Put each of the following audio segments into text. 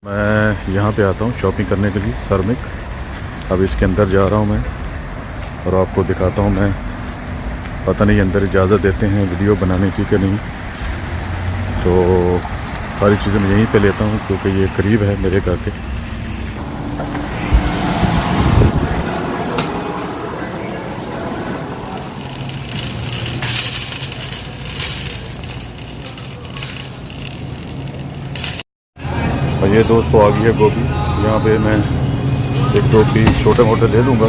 मैं यहाँ पे आता हूँ शॉपिंग करने के लिए सरमिक। अब इसके अंदर जा रहा हूँ मैं और आपको दिखाता हूँ मैं। पता नहीं अंदर इजाज़त देते हैं वीडियो बनाने की कि नहीं, तो सारी चीज़ें मैं यहीं पे लेता हूँ क्योंकि ये करीब है मेरे घर के। और ये दोस्तों आ गई है गोभी। यहाँ पे मैं एक दो पीस छोटे मोटे ले लूँगा।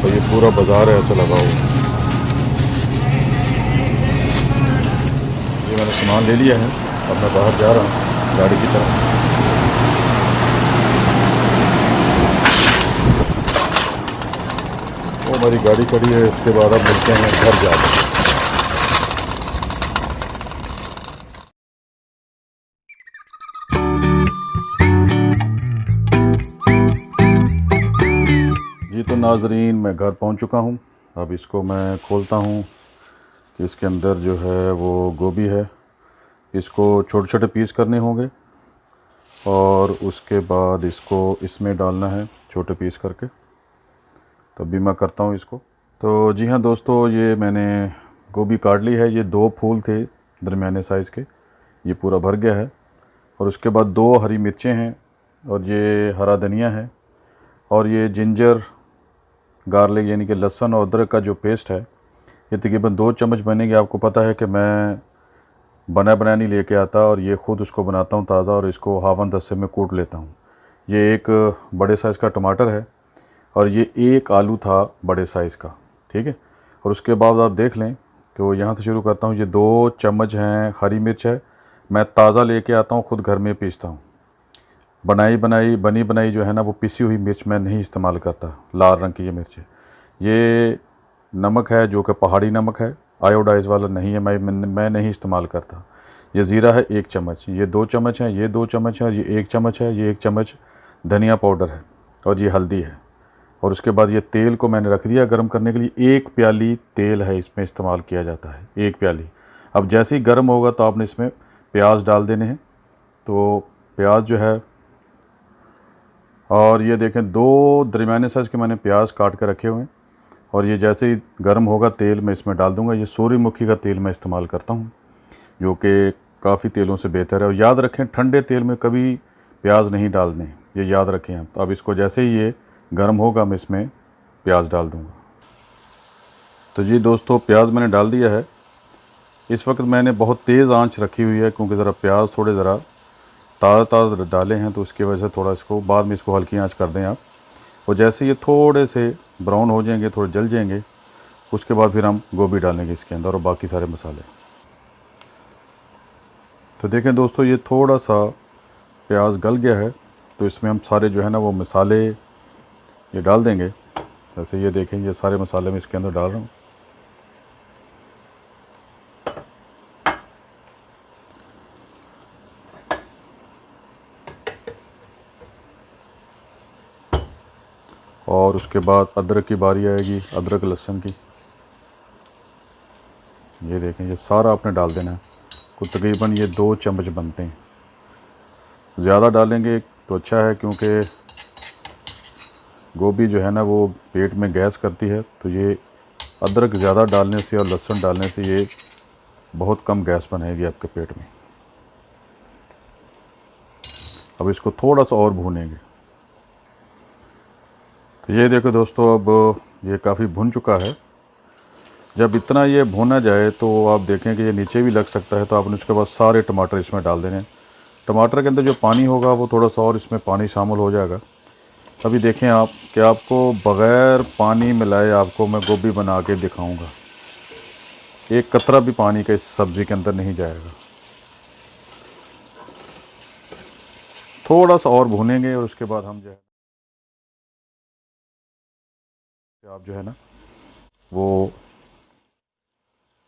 और ये पूरा बाज़ार है ऐसा लगा हुआ। ये मैंने सामान ले लिया है, अब मैं बाहर जा रहा हूँ गाड़ी की तरफ। वो हमारी गाड़ी खड़ी है, इसके बाद अब मिलते हैं घर जाकर। जी तो नाजरीन, मैं घर पहुंच चुका हूं। अब इसको मैं खोलता हूं कि इसके अंदर जो है वो गोभी है। इसको छोटे छोटे पीस करने होंगे और उसके बाद इसको इसमें डालना है छोटे पीस करके। तब भी मैं करता हूं इसको। तो जी हाँ दोस्तों, ये मैंने गोभी काट ली है। ये 2 फूल थे दरमियाने साइज़ के, ये पूरा भर गया है। और उसके बाद 2 हरी मिर्चें हैं और ये हरा धनिया है और ये जिंजर गार्लिक यानी कि लहसुन और अदरक का जो पेस्ट है, ये तकरीबन 2 चम्मच बनेगी। आपको पता है कि मैं बनाया नहीं लेके आता और ये ख़ुद उसको बनाता हूँ ताज़ा, और इसको हावन दस्ते में कूट लेता हूँ। ये एक बड़े साइज़ का टमाटर है और ये 1 आलू था बड़े साइज़ का, ठीक है। और उसके बाद आप देख लें तो यहाँ से शुरू करता हूँ। ये 2 चम्मच हैं हरी मिर्च है, मैं ताज़ा लेके आता हूँ, ख़ुद घर में पीसता हूँ। बनी बनाई जो है ना, वो पिसी हुई मिर्च मैं नहीं इस्तेमाल करता। लाल रंग की ये मिर्च है। ये नमक है जो कि पहाड़ी नमक है, आयोडाइज वाला नहीं है, मैं नहीं इस्तेमाल करता। ये ज़ीरा है 1 चम्मच, ये 2 चम्मच हैं, ये 2 चम्मच है और ये 1 चम्मच है। ये 1 चम्मच धनिया पाउडर है और ये हल्दी है। और उसके बाद ये तेल को मैंने रख दिया गर्म करने के लिए। 1 प्याली तेल है इसमें इस्तेमाल किया जाता है, 1 प्याली। अब जैसे ही गर्म होगा तो आपने इसमें प्याज डाल देने हैं। तो प्याज जो है, और ये देखें 2 दरमियाने साइज़ के मैंने प्याज काट कर रखे हुए हैं। और ये जैसे ही गर्म होगा तेल मैं इसमें डाल दूंगा। ये सूर्यमुखी का तेल मैं इस्तेमाल करता हूँ जो कि काफ़ी तेलों से बेहतर है। और याद रखें, ठंडे तेल में कभी प्याज नहीं डालने, ये याद रखें आप। तो अब इसको जैसे ही ये गर्म होगा मैं इसमें प्याज डाल दूँगा। तो जी दोस्तों, प्याज मैंने डाल दिया है। इस वक्त मैंने बहुत तेज़ आंच रखी हुई है क्योंकि ज़रा प्याज थोड़े ज़रा ताज़ा डाले हैं, तो उसकी वजह से थोड़ा इसको बाद में इसको हल्की आंच कर दें आप। और जैसे ये थोड़े से ब्राउन हो जाएंगे, थोड़े जल जाएंगे, उसके बाद फिर हम गोभी डालेंगे इसके अंदर और बाकी सारे मसाले। तो देखें दोस्तों, ये थोड़ा सा प्याज गल गया है, तो इसमें हम सारे जो है ना वो मसाले ये डाल देंगे। जैसे ये देखें, ये सारे मसाले मैं इसके अंदर डाल रहा हूँ। और उसके बाद अदरक की बारी आएगी, अदरक लहसुन की। ये देखें, ये सारा आपने डाल देना है। कुछ तकरीबन ये 2 चम्मच बनते हैं। ज़्यादा डालेंगे तो अच्छा है क्योंकि गोभी जो है ना वो पेट में गैस करती है। तो ये अदरक ज़्यादा डालने से और लहसुन डालने से ये बहुत कम गैस बनाएगी आपके पेट में। अब इसको थोड़ा सा और भूनेंगे। तो ये देखो दोस्तों, अब ये काफ़ी भुन चुका है। जब इतना ये भुना जाए तो आप देखें कि ये नीचे भी लग सकता है, तो आपने उसके बाद सारे टमाटर इसमें डाल देने हैं। टमाटर के अंदर जो पानी होगा वो थोड़ा सा और इसमें पानी शामिल हो जाएगा। अभी देखें आप कि आपको बग़ैर पानी मिलाए आपको मैं गोभी बना के दिखाऊंगा। एक कतरा भी पानी का इस सब्ज़ी के अंदर नहीं जाएगा। थोड़ा सा और भूनेंगे और उसके बाद हम जो है आप जो है ना वो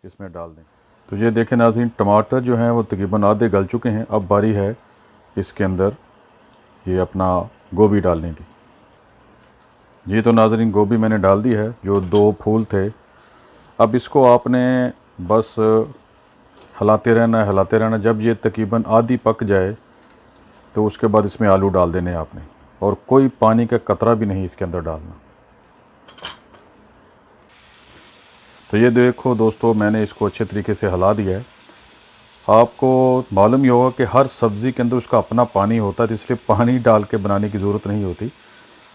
इसमें डाल दें। तो ये देखें नाज़रीन, टमाटर जो हैं वो तकरीबन आधे गल चुके हैं। अब बारी है इसके अंदर ये अपना गोभी डालने की। जी तो नाज़रीन, गोभी मैंने डाल दी है, जो 2 फूल थे। अब इसको आपने बस हिलाते रहना है, हिलाते रहना। जब ये तकरीबन आधी पक जाए तो उसके बाद इसमें आलू डाल देने हैं आपने, और कोई पानी का कतरा भी नहीं इसके अंदर डालना। तो ये देखो दोस्तों, मैंने इसको अच्छे तरीके से हिला दिया है। आपको मालूम ही होगा कि हर सब्ज़ी के अंदर उसका अपना पानी होता है, तो इसलिए पानी डाल के बनाने की ज़रूरत नहीं होती।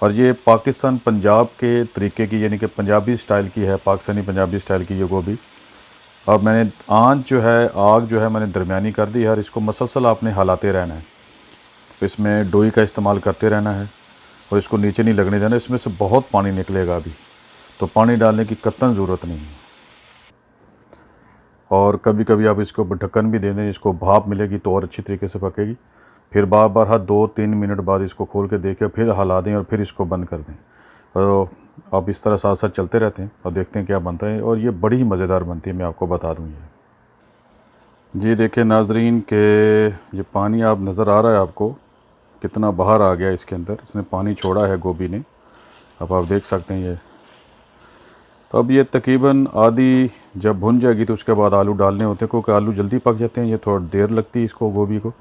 और ये पाकिस्तान पंजाब के तरीके की, यानी कि पंजाबी स्टाइल की है, पाकिस्तानी पंजाबी स्टाइल की ये गोभी। अब मैंने आग जो है मैंने दरमियानी कर दी है, और इसको मसलसल आपने हिलाते रहना है। तो इसमें डोई का इस्तेमाल करते रहना है, और इसको नीचे नहीं लगने देना। इसमें से बहुत पानी निकलेगा अभी, तो पानी डालने की कतई ज़रूरत नहीं है। और कभी कभी आप इसको ढक्कन भी दे दें, इसको भाप मिलेगी तो और अच्छी तरीके से पकेगी। फिर बार बार हर 2-3 मिनट बाद इसको खोल के देखें, फिर हिला दें और फिर इसको बंद कर दें। और आप इस तरह साथ साथ चलते रहते हैं और देखते हैं क्या बनता है, और ये बड़ी ही मज़ेदार बनती है, मैं आपको बता दूँ। ये जी देखिए नाजरीन के ये पानी आप नज़र आ रहा है आपको कितना बाहर आ गया इसके अंदर, इसने पानी छोड़ा है गोभी ने। अब आप देख सकते हैं ये। तो अब ये तकरीबन आधी जब भुन जाएगी तो उसके बाद आलू डालने होते हैं, क्योंकि आलू जल्दी पक जाते हैं, ये थोड़ा देर लगती है इसको गोभी को।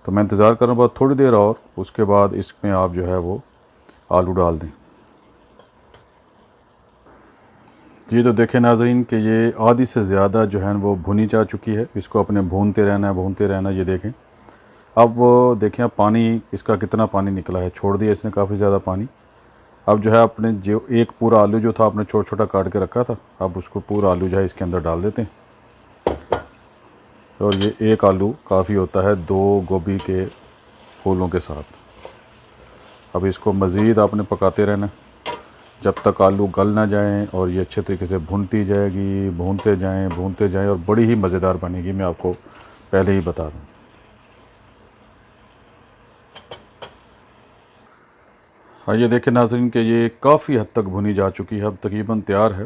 तो मैं इंतज़ार कर रहा हूँ बाद थोड़ी देर और, उसके बाद इसमें आप जो है वो आलू डाल दें। ये तो देखें नाज़रीन कि ये आधी से ज़्यादा जो है वो भुनी जा चुकी है। इसको अपने भूनते रहना है। ये देखें, अब वो देखें पानी इसका कितना पानी निकला है, छोड़ दिया इसने काफ़ी ज़्यादा पानी। अब जो है अपने जो एक पूरा आलू जो था आपने छोटा छोटा काट के रखा था, अब उसको पूरा आलू जो है इसके अंदर डाल देते हैं। और ये एक आलू काफ़ी होता है 2 गोभी के फूलों के साथ। अब इसको मज़ीद आपने पकाते रहना जब तक आलू गल ना जाएं, और ये अच्छे तरीके से भुनती जाएगी, भूनते जाएं और बड़ी ही मज़ेदार बनेगी, मैं आपको पहले ही बता दूं। हाँ ये देखें नाज़रीन कि ये काफ़ी हद तक भुनी जा चुकी है, अब तकरीबन तैयार है।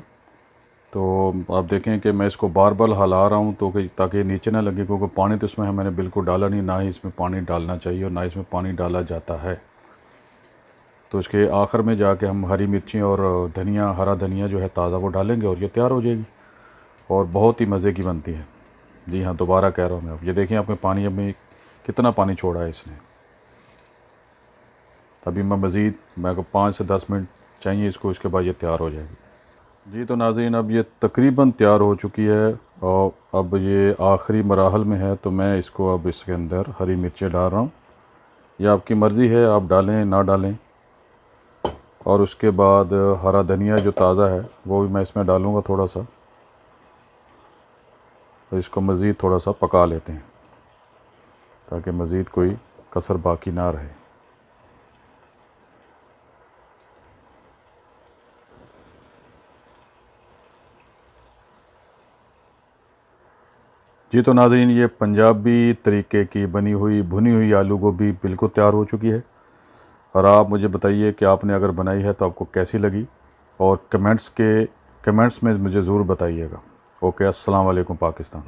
तो आप देखें कि मैं इसको बार बार हिला रहा हूँ तो कि ताकि नीचे ना लगे, क्योंकि पानी तो इसमें मैंने बिल्कुल डाला नहीं, ना ही इसमें पानी डालना चाहिए और ना इसमें पानी डाला जाता है। तो इसके आखिर में जाके हम हरी मिर्ची और धनिया, हरा धनिया जो है ताज़ा वो डालेंगे, और ये तैयार हो जाएगी और बहुत ही मज़े की बनती है। जी हाँ, दोबारा कह रहा हूँ मैं। अब ये देखें आपने पानी में कितना पानी छोड़ा है इसने। अभी मैं मज़ीद मेरे को 5 से 10 मिनट चाहिए इसको, इसके बाद ये तैयार हो जाएगी। जी तो नाज़रीन अब ये तकरीबन तैयार हो चुकी है, और अब ये आखिरी मराहल में है। तो मैं इसको अब इसके अंदर हरी मिर्चें डाल रहा हूँ, यह आपकी मर्ज़ी है, आप डालें ना डालें। और उसके बाद हरा धनिया जो ताज़ा है वो भी मैं इसमें डालूँगा थोड़ा सा, और इसको मज़ीद थोड़ा सा पका लेते हैं ताकि मज़ीद कोई कसर बाकी ना रहे। जी तो नाज़रीन ये पंजाबी तरीके की बनी हुई भुनी हुई आलू गोभी बिल्कुल तैयार हो चुकी है। और आप मुझे बताइए कि आपने अगर बनाई है तो आपको कैसी लगी, और कमेंट्स में मुझे ज़रूर बताइएगा। ओके, अस्सलाम वालेकुम पाकिस्तान।